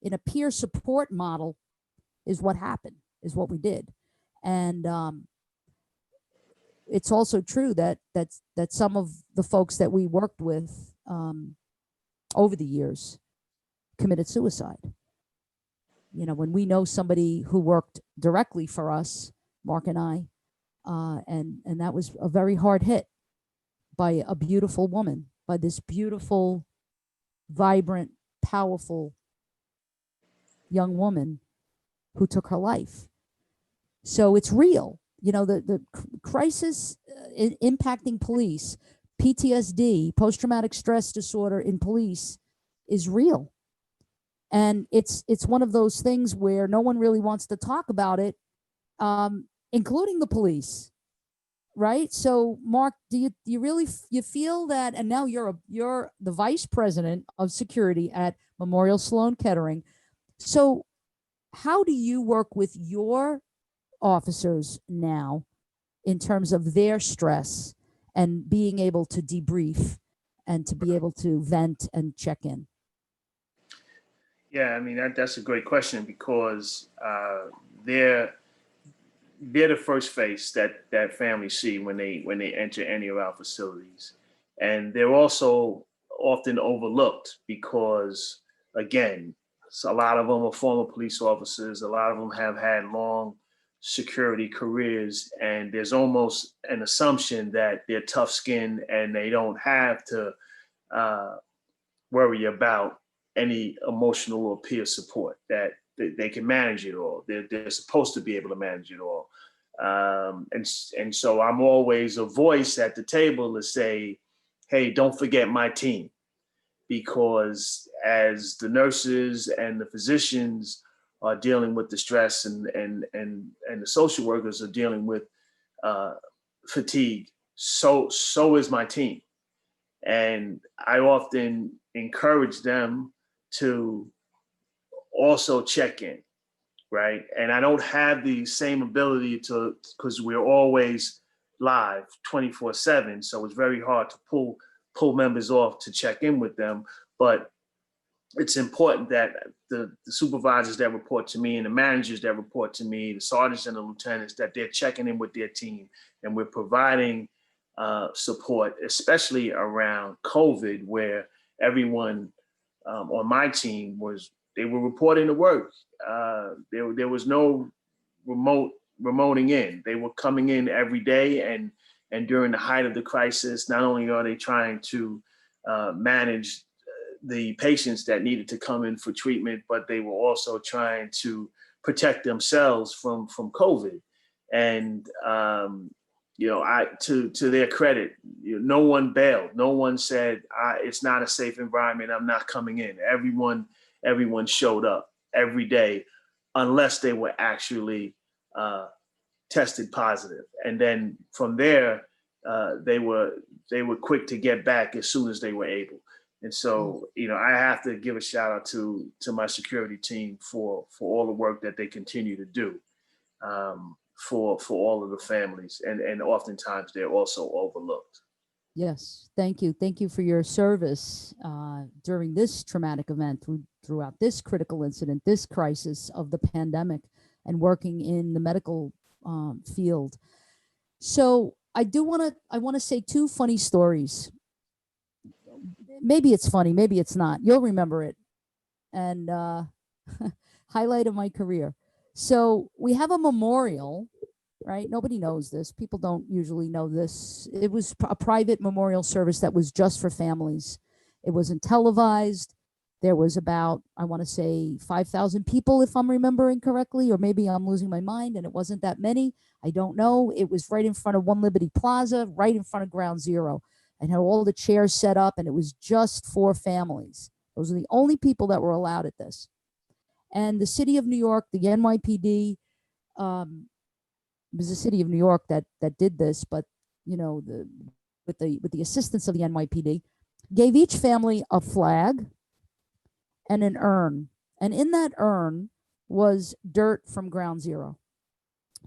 in a peer support model is what happened, is what we did. And it's also true that some of the folks that we worked with over the years committed suicide. When we know somebody who worked directly for us, Mark and I, and that was a very hard hit by a beautiful woman, by this beautiful, vibrant, powerful young woman who took her life. So it's real. The crisis impacting police, PTSD, post-traumatic stress disorder in police is real. And it's one of those things where no one really wants to talk about it, including the police. Right. So, Mark, do you really feel that? And now you're the vice president of security at Memorial Sloan Kettering. So how do you work with your officers now in terms of their stress and being able to debrief and to be able to vent and check in? Yeah, I mean, that's a great question because they're the first face that families see when they enter any of our facilities, and they're also often overlooked because, again, a lot of them are former police officers. A lot of them have had long security careers, and there's almost an assumption that they're tough-skinned and they don't have to uh, worry about any emotional or peer support, that they can manage it all. They're supposed to be able to manage it all. And so I'm always a voice at the table to say, hey, don't forget my team. Because as the nurses and the physicians are dealing with the stress, and the social workers are dealing with fatigue, so is my team. And I often encourage them to also check in, right? And I don't have the same ability to, because we're always live 24/7. So it's very hard to pull members off to check in with them. But it's important that the supervisors that report to me and the managers that report to me, the sergeants and the lieutenants, that they're checking in with their team, and we're providing support, especially around COVID, where everyone on my team they were reporting to work. There was no remoting in. They were coming in every day, and during the height of the crisis, not only are they trying to manage the patients that needed to come in for treatment, but they were also trying to protect themselves from COVID. And to their credit, no one bailed. No one said it's not a safe environment, I'm not coming in. Everyone showed up every day, unless they were actually tested positive. And then from there, they were quick to get back as soon as they were able. And so, I have to give a shout out to my security team for all the work that they continue to do for all of the families. And oftentimes they're also overlooked. Yes, thank you. Thank you for your service during this traumatic event, throughout this critical incident, this crisis of the pandemic, and working in the medical field. So I want to say two funny stories. Maybe it's funny, maybe it's not. You'll remember it. And highlight of my career. So we have a memorial, right? Nobody knows this. People don't usually know this. It was a private memorial service that was just for families. It wasn't televised. There was about, I want to say, 5,000 people, if I'm remembering correctly, or maybe I'm losing my mind and it wasn't that many. I don't know. It was right in front of One Liberty Plaza, right in front of Ground Zero, and had all the chairs set up, and it was just for families. Those are the only people that were allowed at this. And the city of New York, the NYPD, it was the city of New York that did this, but with the assistance of the NYPD, gave each family a flag and an urn. And in that urn was dirt from Ground Zero.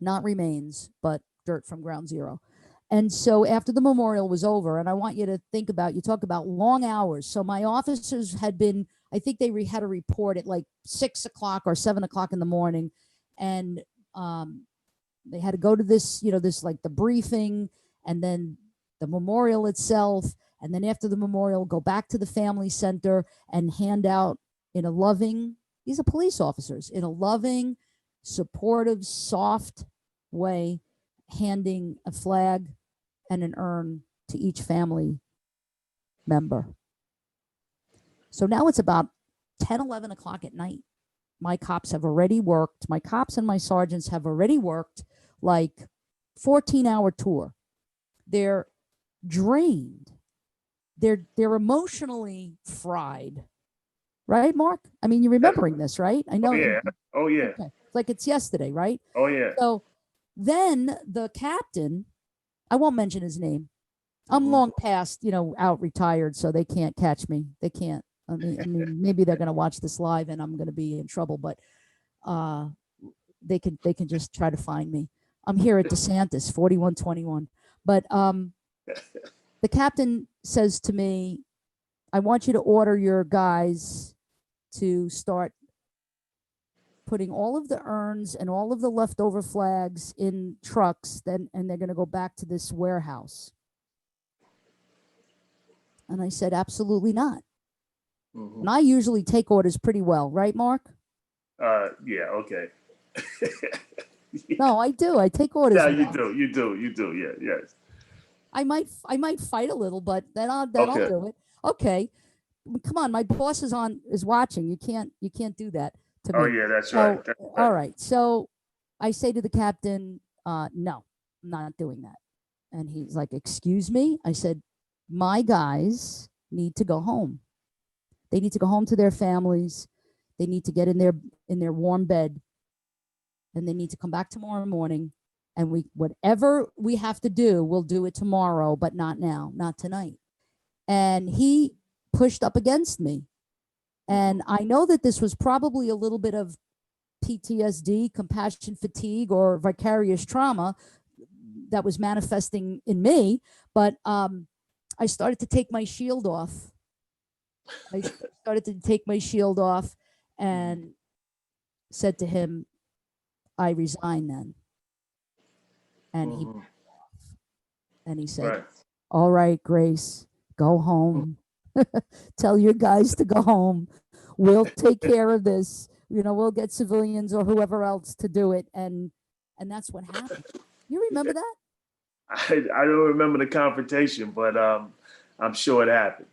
Not remains, but dirt from Ground Zero. And so after the memorial was over, and I want you to think about, you talk about long hours. So my officers had been, I think they had a report at like 6 o'clock or 7 o'clock in the morning. And they had to go to this, this like the briefing, and then the memorial itself. And then after the memorial, go back to the family center and hand out in a loving, these are police officers, in a loving, supportive, soft way, handing a flag and an urn to each family member. So now it's about 10, 11 o'clock at night. My cops and my sergeants have already worked like 14-hour tour. They're drained. They're emotionally fried. Right, Mark? I mean, you're remembering this, right? I know. Oh, yeah. Oh, yeah. Okay. It's like it's yesterday, right? Oh, yeah. So then the captain, I won't mention his name. I'm long past, out retired, so they can't catch me. They can't. I mean, maybe they're going to watch this live and I'm going to be in trouble, but they can just try to find me. I'm here at DeSantis, 4121. But the captain says to me, I want you to order your guys to start putting all of the urns and all of the leftover flags in trucks, and they're going to go back to this warehouse. And I said, absolutely not. Mhm. And I usually take orders pretty well, right, Mark? Yeah, okay. No, I do. I take orders. Yeah, well. you do. Yeah, yes. I might fight a little, but then I'll Okay. do it. Okay. Come on, my boss is watching. You can't do that to me. Oh yeah, that's So, right. That's right. all right. So I say to the captain, no, I'm not doing that. And he's like, excuse me? I said, my guys need to go home. They need to go home to their families. They need to get in their warm bed, and they need to come back tomorrow morning. And whatever we have to do, we'll do it tomorrow, but not now, not tonight. And he pushed up against me. And I know that this was probably a little bit of PTSD, compassion fatigue, or vicarious trauma that was manifesting in me. But I started to take my shield off. And said to him, I resign then. And he said, Right. all right, Grace, go home. Tell your guys to go home. We'll take care of this. We'll get civilians or whoever else to do it. And that's what happened. You remember that? I don't remember the confrontation, but I'm sure it happened.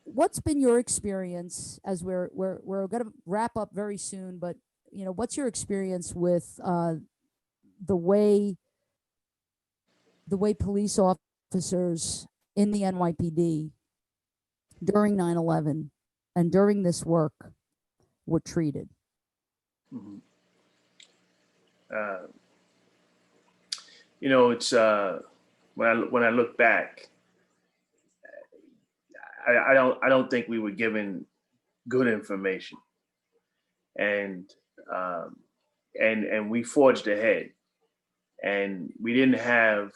What's been your experience, as we're going to wrap up very soon, but what's your experience with the way police officers in the NYPD during 9/11 and during this work were treated? Mm-hmm. It's when I look back, I don't think we were given good information, and we forged ahead, and we didn't have,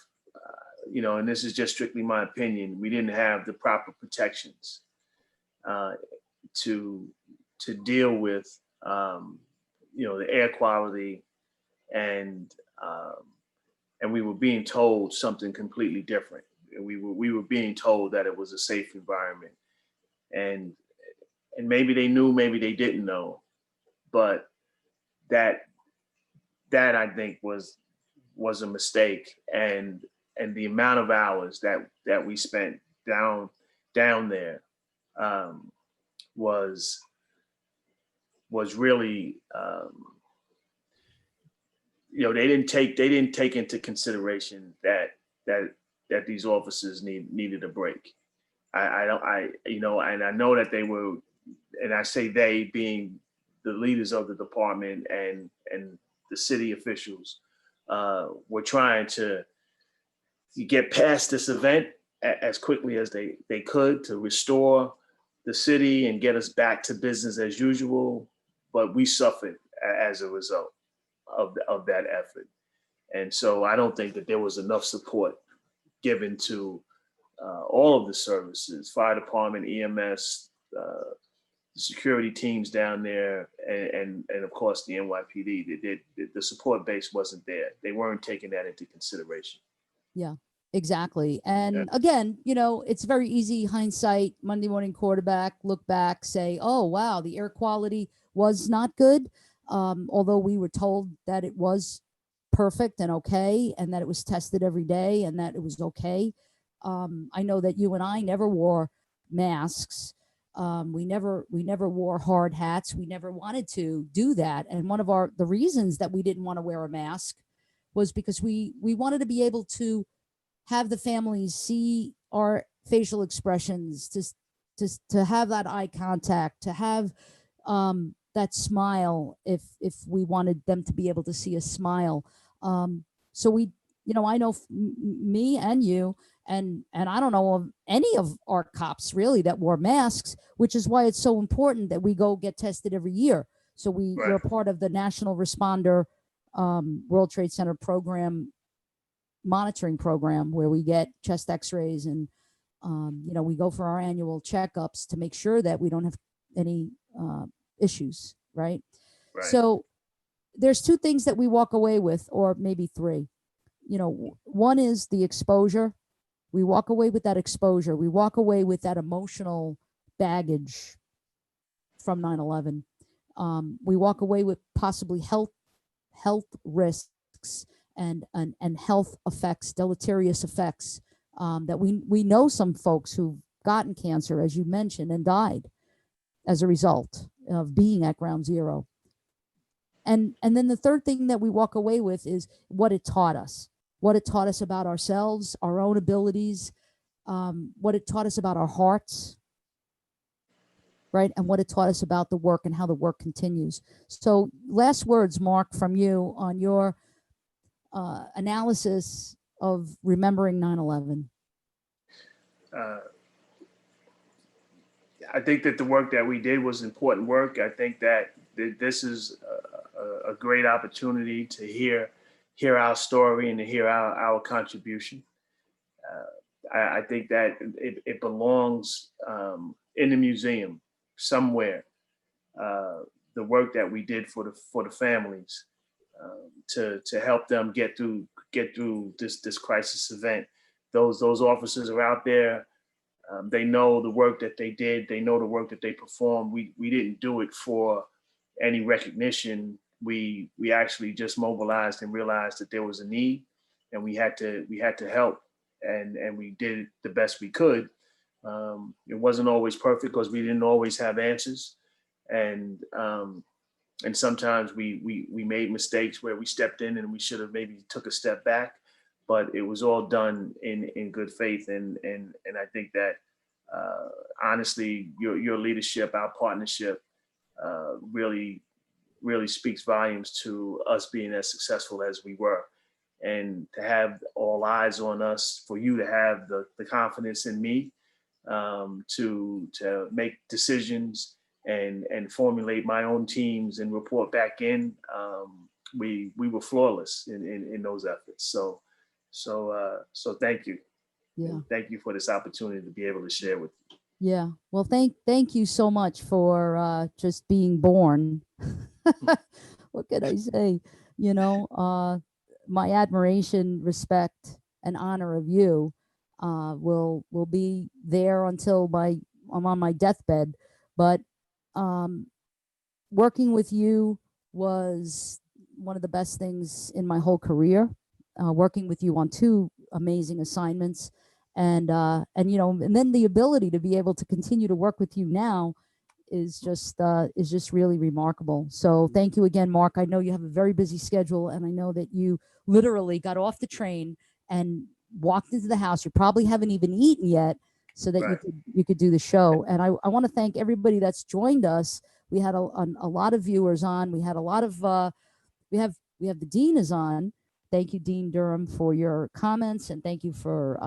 and this is just strictly my opinion, we didn't have the proper protections to deal with, the air quality, and we were being told something completely different. We were being told that it was a safe environment, and maybe they knew, maybe they didn't know, but that I think was a mistake, and the amount of hours that we spent down there was really, they didn't take into consideration that these officers needed a break. And I know that they were, and I say they being the leaders of the department and the city officials, were trying to get past this event as quickly as they could to restore the city and get us back to business as usual. But we suffered as a result of that effort. And so I don't think that there was enough support given to all of the services, fire department, EMS, the security teams down there, and of course the NYPD. The support base wasn't there. They weren't taking that into consideration. Yeah, exactly. And again, it's very easy, hindsight, Monday morning quarterback, look back, say, oh, wow, the air quality was not good. Although we were told that it was perfect and okay, and that it was tested every day and that it was okay. I know that you and I never wore masks. We never wore hard hats. We never wanted to do that. And one of the reasons that we didn't want to wear a mask was because we wanted to be able to have the families see our facial expressions, to have that eye contact, to have that smile, if we wanted them to be able to see a smile. So we, I know me and you, and I don't know of any of our cops really that wore masks, which is why it's so important that we go get tested every year. So we're part of the National Responder World Trade Center program monitoring program where we get chest x-rays and, we go for our annual checkups to make sure that we don't have any issues, right? Right. So there's two things that we walk away with, or maybe three. One is the exposure. We walk away with that exposure. We walk away with that emotional baggage from 9/11. We walk away with possibly health risks and health effects, deleterious effects, that we know some folks who've gotten cancer, as you mentioned, and died as a result of being at ground zero. And then the third thing that we walk away with is what it taught us. What it taught us about ourselves, our own abilities, what it taught us about our hearts, right? And what it taught us about the work and how the work continues. So last words, Mark, from you on your analysis of remembering 9/11. I think that the work that we did was important work. I think that this is a great opportunity to hear our story and to hear our contribution. I think that it belongs in the museum somewhere. The work that we did for the families, to help them get through this crisis event. Those officers are out there. They know the work that they did. They know the work that they performed. We didn't do it for any recognition. We actually just mobilized and realized that there was a need, and we had to help, and we did the best we could. It wasn't always perfect because we didn't always have answers, and sometimes we made mistakes where we stepped in and we should have maybe took a step back, but it was all done in good faith, and I think that honestly, your leadership, our partnership, really speaks volumes to us being as successful as we were, and to have all eyes on us, for you to have the confidence in me, to make decisions and formulate my own teams and report back in. We were flawless in those efforts. So thank you. Yeah. And thank you for this opportunity to be able to share with you. Yeah. Well, thank you so much for just being born. What can I say? My admiration, respect, and honor of you will be there until I'm on my deathbed. But working with you was one of the best things in my whole career. Working with you on two amazing assignments, and then the ability to be able to continue to work with you now is just really remarkable. So thank you again, Mark. I know you have a very busy schedule, and I know that you literally got off the train and walked into the house. You probably haven't even eaten yet, so that Right. you could do the show. And I want to thank everybody that's joined us. We had a lot of viewers on. We had a lot of we have the Dean is on. Thank you, Dean Durham, for your comments, and thank you for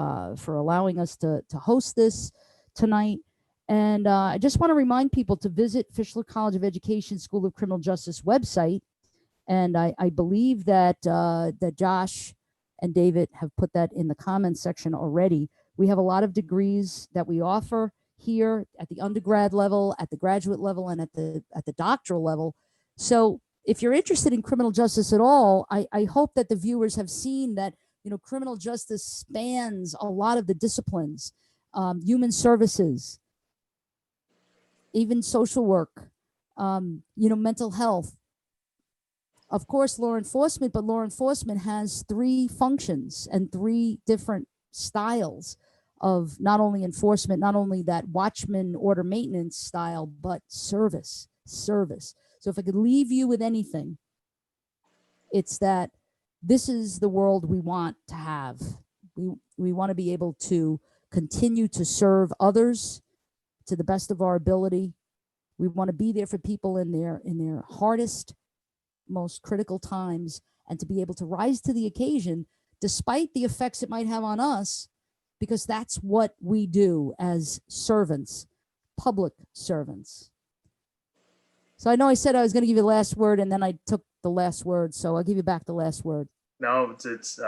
allowing us to host this tonight. And I just want to remind people to visit Fishler College of Education School of Criminal Justice website. And I believe that that Josh and David have put that in the comments section already. We have a lot of degrees that we offer here at the undergrad level, at the graduate level, and at the doctoral level. So if you're interested in criminal justice at all, I hope that the viewers have seen that criminal justice spans a lot of the disciplines, human services, even social work, mental health. Of course, law enforcement, but law enforcement has three functions and three different styles of not only enforcement, not only that watchman order maintenance style, but service. So if I could leave you with anything, it's that this is the world we want to have. We want to be able to continue to serve others to the best of our ability. We want to be there for people in their hardest, most critical times, and to be able to rise to the occasion despite the effects it might have on us, because that's what we do as servants, public servants. So I know I said I was going to give you the last word, and then I took the last word, so I'll give you back the last word. No, it's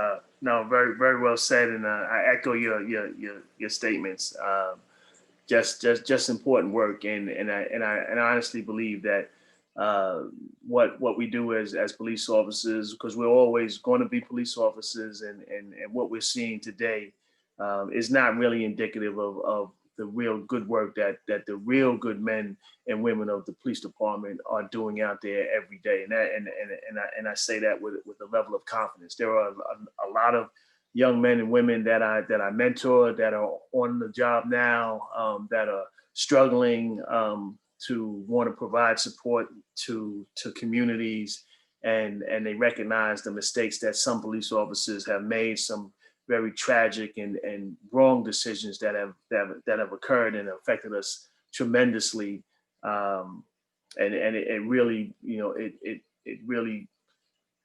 no, very, very well said. And I echo your statements. Just important work. And I honestly believe that what we do as police officers, because we're always going to be police officers, and what we're seeing today is not really indicative of the real good work that the real good men and women of the police department are doing out there every day. And I say that with a level of confidence. There are a lot of young men and women that I mentor that are on the job now, that are struggling to want to provide support to communities, and they recognize the mistakes that some police officers have made, some very tragic and wrong decisions that have occurred and affected us tremendously. And it really, it really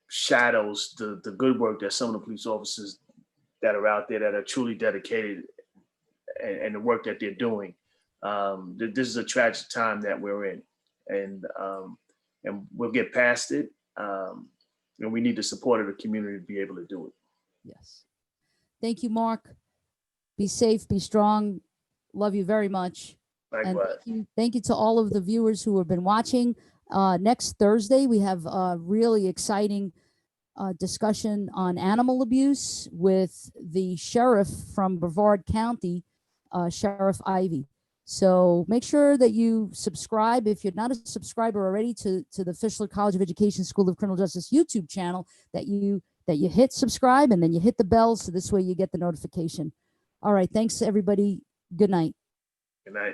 shadows the good work that some of the police officers that are out there that are truly dedicated, and the work that they're doing. This is a tragic time that we're in, and we'll get past it. And we need the support of the community to be able to do it. Yes. Thank you, Mark. Be safe, be strong. Love you very much. Likewise. And thank you to all of the viewers who have been watching. Next Thursday, we have a really exciting discussion on animal abuse with the sheriff from Brevard County, Sheriff Ivy. So make sure that you subscribe, if you're not a subscriber already, to the Fischler College of Education School of Criminal Justice YouTube channel, that you hit subscribe, and then you hit the bell, so this way you get the notification. All right, thanks everybody. Good night. Good night.